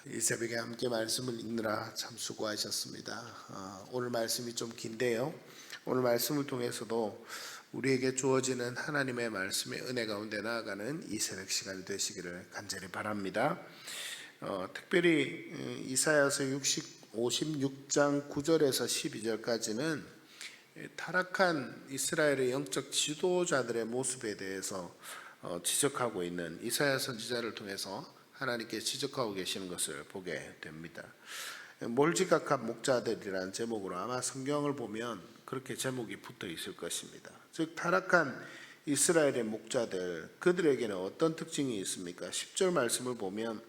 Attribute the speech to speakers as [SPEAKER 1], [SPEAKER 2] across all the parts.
[SPEAKER 1] 이 새벽에 함께 말씀을 읽느라 참 수고하셨습니다. 오늘 말씀이 좀 긴데요. 오늘 말씀을 통해서도 우리에게 주어지는 하나님의 말씀의 은혜 가운데 나아가는 이 새벽 시간이 되시기를 간절히 바랍니다. 특별히 이사야서 56장 9절에서 12절까지는 타락한 이스라엘의 영적 지도자들의 모습에 대해서 지적하고 있는 이사야 선지자를 통해서 하나님께 지적하고 계시는 것을 보게 됩니다. 몰지각한 목자들이라는 제목으로 아마 성경을 보면 그렇게 제목이 붙어 있을 것입니다. 즉 타락한 이스라엘의 목자들, 그들에게는 어떤 특징이 있습니까? 10절 말씀을 보면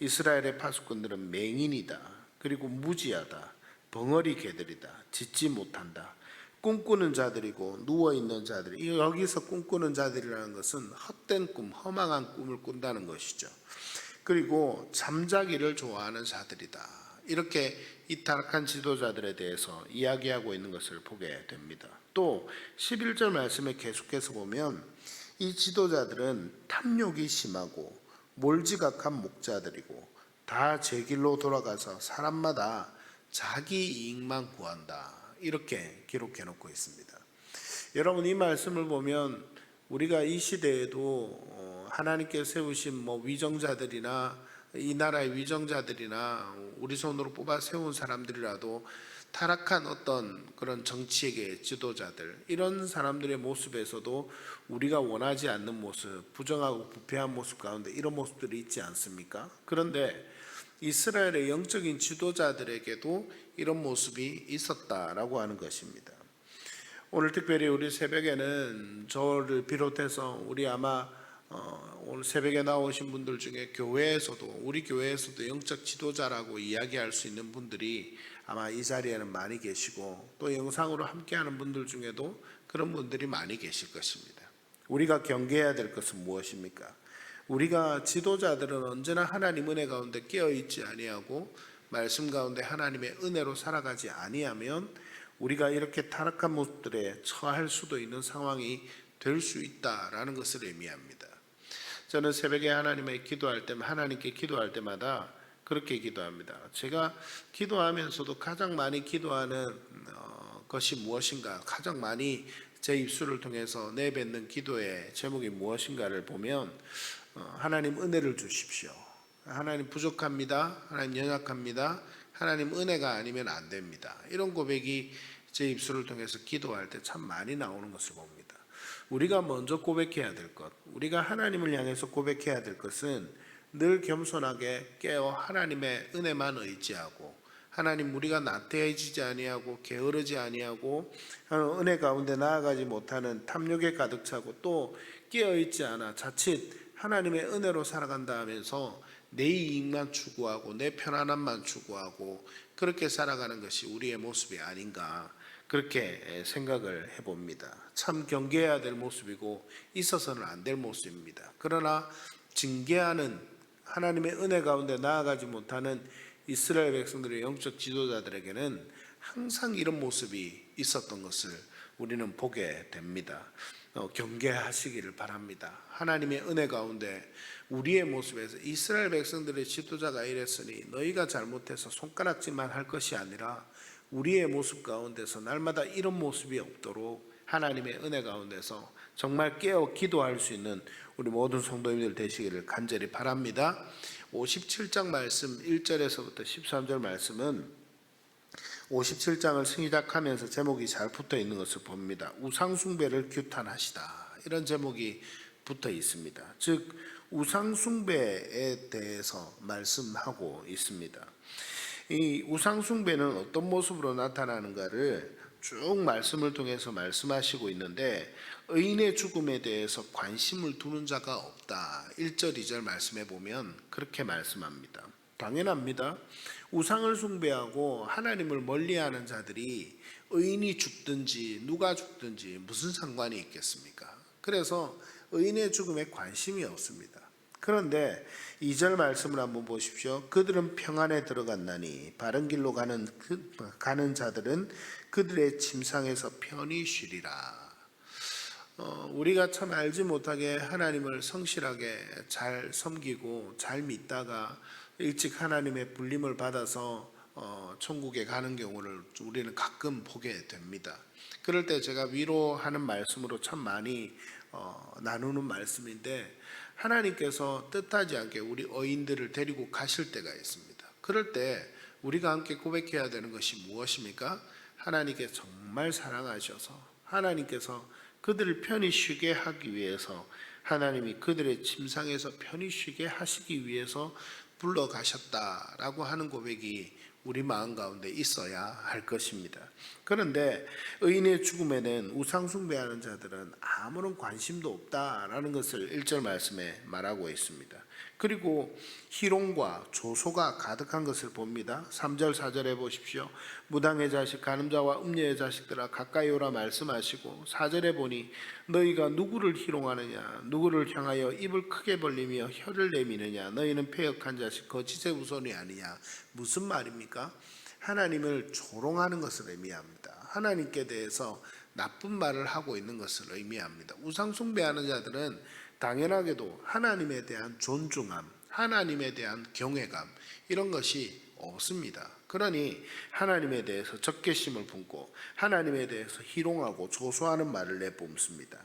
[SPEAKER 1] 이스라엘의 파수꾼들은 맹인이다, 그리고 무지하다, 벙어리 개들이다, 짖지 못한다, 꿈꾸는 자들이고 누워있는 자들이, 여기서 꿈꾸는 자들이라는 것은 헛된 꿈, 허망한 꿈을 꾼다는 것이죠. 그리고 잠자기를 좋아하는 자들이다, 이렇게 이 타락한 지도자들에 대해서 이야기하고 있는 것을 보게 됩니다. 또 11절 말씀에 계속해서 보면 이 지도자들은 탐욕이 심하고 몰지각한 목자들이고 다 제 길로 돌아가서 사람마다 자기 이익만 구한다, 이렇게 기록해 놓고 있습니다. 여러분, 이 말씀을 보면 우리가 이 시대에도 하나님께 세우신 위정자들이나 이 나라의 위정자들이나 우리 손으로 뽑아 세운 사람들이라도 타락한 어떤 그런 정치의 지도자들, 이런 사람들의 모습에서도 우리가 원하지 않는 모습, 부정하고 부패한 모습 가운데 이런 모습들이 있지 않습니까? 그런데 이스라엘의 영적인 지도자들에게도 이런 모습이 있었다라고 하는 것입니다. 오늘 특별히 우리 새벽에는 저를 비롯해서 우리 아마 오늘 새벽에 나오신 분들 중에 교회에서도, 우리 교회에서도 영적 지도자라고 이야기할 수 있는 분들이 아마 이 자리에는 많이 계시고, 또 영상으로 함께하는 분들 중에도 그런 분들이 많이 계실 것입니다. 우리가 경계해야 될 것은 무엇입니까? 우리가 지도자들은 언제나 하나님 은혜 가운데 깨어있지 아니하고 말씀 가운데 하나님의 은혜로 살아가지 아니하면 우리가 이렇게 타락한 모습들에 처할 수도 있는 상황이 될 수 있다라는 것을 의미합니다. 저는 새벽에 하나님께 기도할 때마다 그렇게 기도합니다. 제가 기도하면서도 가장 많이 기도하는 것이 무엇인가, 가장 많이 제 입술을 통해서 내뱉는 기도의 제목이 무엇인가를 보면 하나님 은혜를 주십시오, 하나님 부족합니다, 하나님 연약합니다, 하나님 은혜가 아니면 안 됩니다, 이런 고백이 제 입술을 통해서 기도할 때 참 많이 나오는 것을 봅니다. 우리가 먼저 고백해야 될 것, 우리가 하나님을 향해서 고백해야 될 것은 늘 겸손하게 깨어 하나님의 은혜만 의지하고, 하나님, 우리가 나태해지지 아니하고 게으르지 아니하고 은혜 가운데 나아가지 못하는 탐욕에 가득 차고 또 깨어있지 않아 자칫 하나님의 은혜로 살아간다 하면서 내 이익만 추구하고 내 편안함만 추구하고 그렇게 살아가는 것이 우리의 모습이 아닌가, 그렇게 생각을 해봅니다. 참 경계해야 될 모습이고 있어서는 안 될 모습입니다. 그러나 징계하는, 하나님의 은혜 가운데 나아가지 못하는 이스라엘 백성들의 영적 지도자들에게는 항상 이런 모습이 있었던 것을 우리는 보게 됩니다. 경계하시기를 바랍니다. 하나님의 은혜 가운데 우리의 모습에서 이스라엘 백성들의 지도자가 이랬으니 너희가 잘못해서 손가락질만 할 것이 아니라 우리의 모습 가운데서 날마다 이런 모습이 없도록 하나님의 은혜 가운데서 정말 깨어 기도할 수 있는 우리 모든 성도님들 되시기를 간절히 바랍니다. 57장 말씀 1절에서부터 13절 말씀은 57장을 승리작하면서 제목이 잘 붙어 있는 것을 봅니다. 우상숭배를 규탄하시다, 이런 제목이 붙어 있습니다. 즉 우상숭배에 대해서 말씀하고 있습니다. 이 우상숭배는 어떤 모습으로 나타나는가를 쭉 말씀을 통해서 말씀하시고 있는데, 의인의 죽음에 대해서 관심을 두는 자가 없다, 1절 2절 말씀에 보면 그렇게 말씀합니다. 당연합니다. 우상을 숭배하고 하나님을 멀리하는 자들이 의인이 죽든지 누가 죽든지 무슨 상관이 있겠습니까? 그래서 의인의 죽음에 관심이 없습니다. 그런데 2절 말씀을 한번 보십시오. 그들은 평안에 들어갔나니 바른 길로 가는 자들은 그들의 침상에서 편히 쉬리라. 우리가 참 알지 못하게 하나님을 성실하게 잘 섬기고 잘 믿다가 일찍 하나님의 불림을 받아서 천국에 가는 경우를 우리는 가끔 보게 됩니다. 그럴 때 제가 위로하는 말씀으로 참 많이 나누는 말씀인데, 하나님께서 뜻하지 않게 우리 어인들을 데리고 가실 때가 있습니다. 그럴 때 우리가 함께 고백해야 되는 것이 무엇입니까? 하나님께 정말 사랑하셔서 하나님께서 그들을 편히 쉬게 하기 위해서, 하나님이 그들의 침상에서 편히 쉬게 하시기 위해서 불러가셨다라고 하는 고백이 우리 마음 가운데 있어야 할 것입니다. 그런데 의인의 죽음에는 우상 숭배하는 자들은 아무런 관심도 없다라는 것을 1절 말씀에 말하고 있습니다. 그리고 희롱과 조소가 가득한 것을 봅니다. 3절 4절에 보십시오. 무당의 자식 간음자와 음녀의 자식들아 가까이 오라 말씀하시고, 4절에 보니 너희가 누구를 희롱하느냐, 누구를 향하여 입을 크게 벌리며 혀를 내미느냐, 너희는 패역한 자식 거짓의 후손이 아니냐. 무슨 말입니까? 하나님을 조롱하는 것을 의미합니다. 하나님께 대해서 나쁜 말을 하고 있는 것을 의미합니다. 우상 숭배하는 자들은 당연하게도 하나님에 대한 존중함, 하나님에 대한 경외감, 이런 것이 없습니다. 그러니 하나님에 대해서 적개심을 품고 하나님에 대해서 희롱하고 조소하는 말을 내뿜습니다.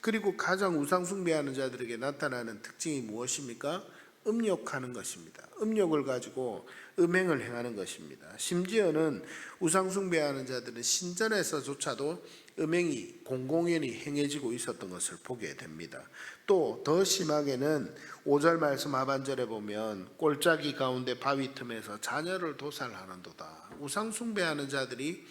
[SPEAKER 1] 그리고 가장 우상 숭배하는 자들에게 나타나는 특징이 무엇입니까? 음욕하는 것입니다. 음욕을 가지고 음행을 행하는 것입니다. 심지어는 우상 숭배하는 자들은 신전에서조차도 음행이 공공연히 행해지고 있었던 것을 보게 됩니다. 또 더 심하게는 5절 말씀 하반절에 보면 골짜기 가운데 바위 틈에서 자녀를 도살하는도다. 우상 숭배하는 자들이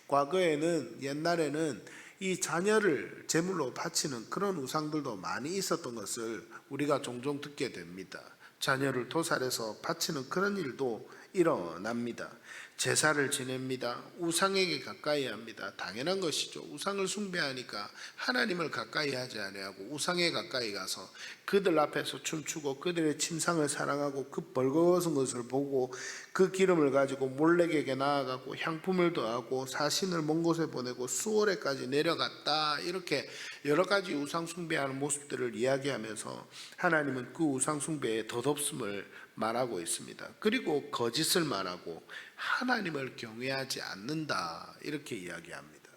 [SPEAKER 1] 과거에는, 옛날에는 이 자녀를 제물로 바치는 그런 우상들도 많이 있었던 것을 우리가 종종 듣게 됩니다. 자녀를 도살해서 바치는 그런 일도 일어납니다. 제사를 지냅니다. 우상에게 가까이 합니다. 당연한 것이죠. 우상을 숭배하니까 하나님을 가까이 하지 아니하고 우상에 가까이 가서 그들 앞에서 춤추고 그들의 침상을 사랑하고 그 벌거벗은 것을 보고 그 기름을 가지고 몰렉에게 나아가고 향품을 더하고 사신을 먼 곳에 보내고 수월에까지 내려갔다. 이렇게 여러 가지 우상 숭배하는 모습들을 이야기하면서 하나님은 그 우상 숭배의 덧없음을 말하고 있습니다. 그리고 거짓을 말하고 하나님을 경외하지 않는다, 이렇게 이야기합니다.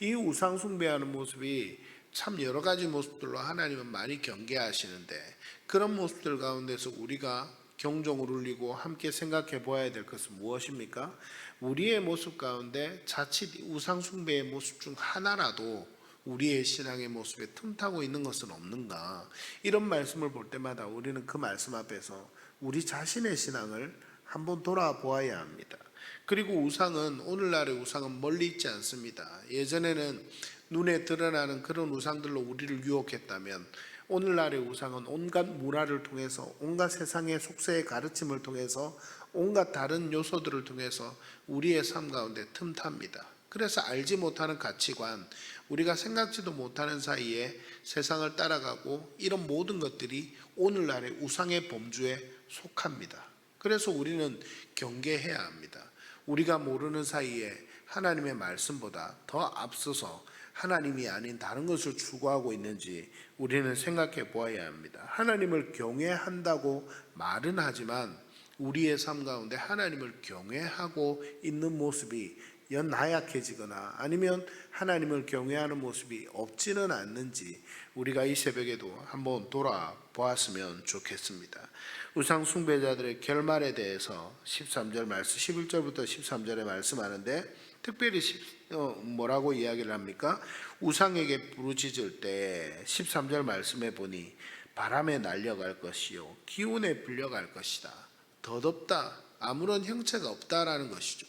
[SPEAKER 1] 이 우상 숭배하는 모습이 참 여러 가지 모습들로 하나님은 많이 경계하시는데, 그런 모습들 가운데서 우리가 경종을 울리고 함께 생각해 보아야 될 것은 무엇입니까? 우리의 모습 가운데 자칫 우상 숭배의 모습 중 하나라도 우리의 신앙의 모습에 틈타고 있는 것은 없는가? 이런 말씀을 볼 때마다 우리는 그 말씀 앞에서 우리 자신의 신앙을 한번 돌아보아야 합니다. 그리고 우상은, 오늘날의 우상은 멀리 있지 않습니다. 예전에는 눈에 드러나는 그런 우상들로 우리를 유혹했다면, 오늘날의 우상은 온갖 문화를 통해서, 온갖 세상의 속세의 가르침을 통해서, 온갖 다른 요소들을 통해서 우리의 삶 가운데 틈탑니다. 그래서 알지 못하는 가치관, 우리가 생각지도 못하는 사이에 세상을 따라가고, 이런 모든 것들이 오늘날의 우상의 범주에 속합니다. 그래서 우리는 경계해야 합니다. 우리가 모르는 사이에 하나님의 말씀보다 더 앞서서 하나님이 아닌 다른 것을 추구하고 있는지 우리는 생각해 보아야 합니다. 하나님을 경외한다고 말은 하지만 우리의 삶 가운데 하나님을 경외하고 있는 모습이 연하약해지거나 아니면 하나님을 경외하는 모습이 없지는 않는지 우리가 이 새벽에도 한번 돌아보았으면 좋겠습니다. 우상 숭배자들의 결말에 대해서 13절 말씀, 11절부터 13절에 말씀하는데, 특별히 뭐라고 이야기를 합니까? 우상에게 부르짖을 때 13절 말씀에 보니 바람에 날려갈 것이요 기운에 불려갈 것이다. 덧없다, 아무런 형체가 없다라는 것이죠.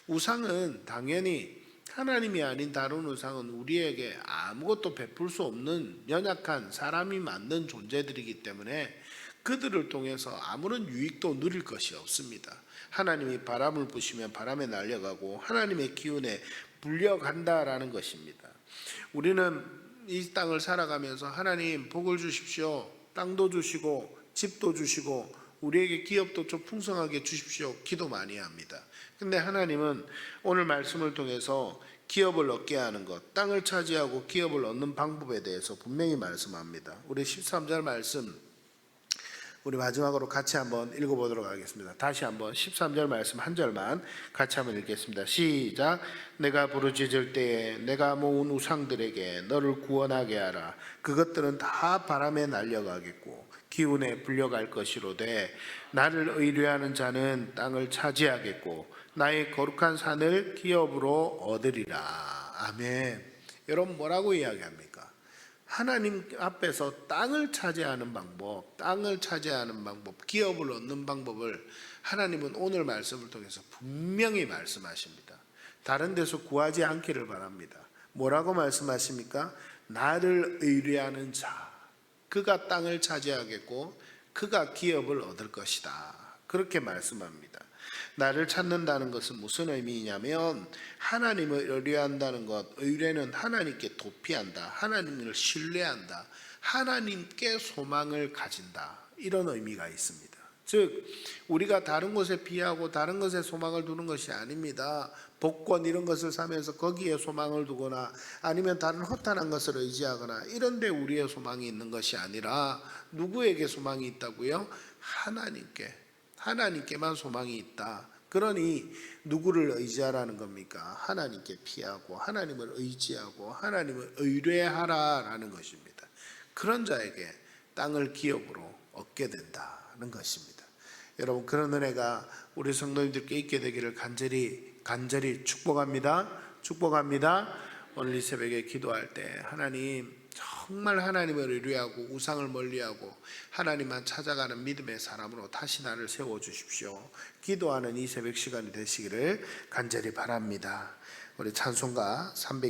[SPEAKER 1] 우상은 당연히 하나님이 아닌 다른 우상은 우리에게 아무것도 베풀 수 없는 연약한 사람이 만든 존재들이기 때문에 그들을 통해서 아무런 유익도 누릴 것이 없습니다. 하나님이 바람을 부시면 바람에 날려가고 하나님의 기운에 불려간다라는 것입니다. 우리는 이 땅을 살아가면서 하나님 복을 주십시오, 땅도 주시고 집도 주시고 우리에게 기업도 좀 풍성하게 주십시오, 기도 많이 합니다. 근데 하나님은 오늘 말씀을 통해서 기업을 얻게 하는 것, 땅을 차지하고 기업을 얻는 방법에 대해서 분명히 말씀합니다. 우리 13절 말씀, 우리 마지막으로 같이 한번 읽어보도록 하겠습니다. 다시 한번 13절 말씀 한 절만 같이 한번 읽겠습니다. 시작. 내가 부르짖을 때에 내가 모은 우상들에게 너를 구원하게 하라. 그것들은 다 바람에 날려가겠고 기운에 불려갈 것이로되 나를 의뢰하는 자는 땅을 차지하겠고 나의 거룩한 산을 기업으로 얻으리라. 아멘. 여러분 뭐라고 이야기합니까? 하나님 앞에서 땅을 차지하는 방법, 기업을 얻는 방법을 하나님은 오늘 말씀을 통해서 분명히 말씀하십니다. 다른 데서 구하지 않기를 바랍니다. 뭐라고 말씀하십니까? 나를 의뢰하는 자, 그가 땅을 차지하겠고 그가 기업을 얻을 것이다. 그렇게 말씀합니다. 나를 찾는다는 것은 무슨 의미냐면 하나님을 의뢰한다는 것, 의뢰는 하나님께 도피한다, 하나님을 신뢰한다, 하나님께 소망을 가진다, 이런 의미가 있습니다. 즉 우리가 다른 곳에 비하고 다른 것에 소망을 두는 것이 아닙니다. 복권 이런 것을 사면서 거기에 소망을 두거나 아니면 다른 허탄한 것을 의지하거나 이런 데 우리의 소망이 있는 것이 아니라 누구에게 소망이 있다고요? 하나님께만 소망이 있다. 그러니 누구를 의지하라는 겁니까? 하나님께 피하고 하나님을 의지하고 하나님을 의뢰하라라는 것입니다. 그런 자에게 땅을 기업으로 얻게 된다는 것입니다. 여러분 그런 은혜가 우리 성도님들께 있게 되기를 간절히 축복합니다. 오늘 이 새벽에 기도할 때 하나님 정말 하나님을 의뢰하고 우상을 멀리하고 하나님만 찾아가는 믿음의 사람으로 다시 나를 세워주십시오. 기도하는 이 새벽 시간이 되시기를 간절히 바랍니다. 우리 찬송가 300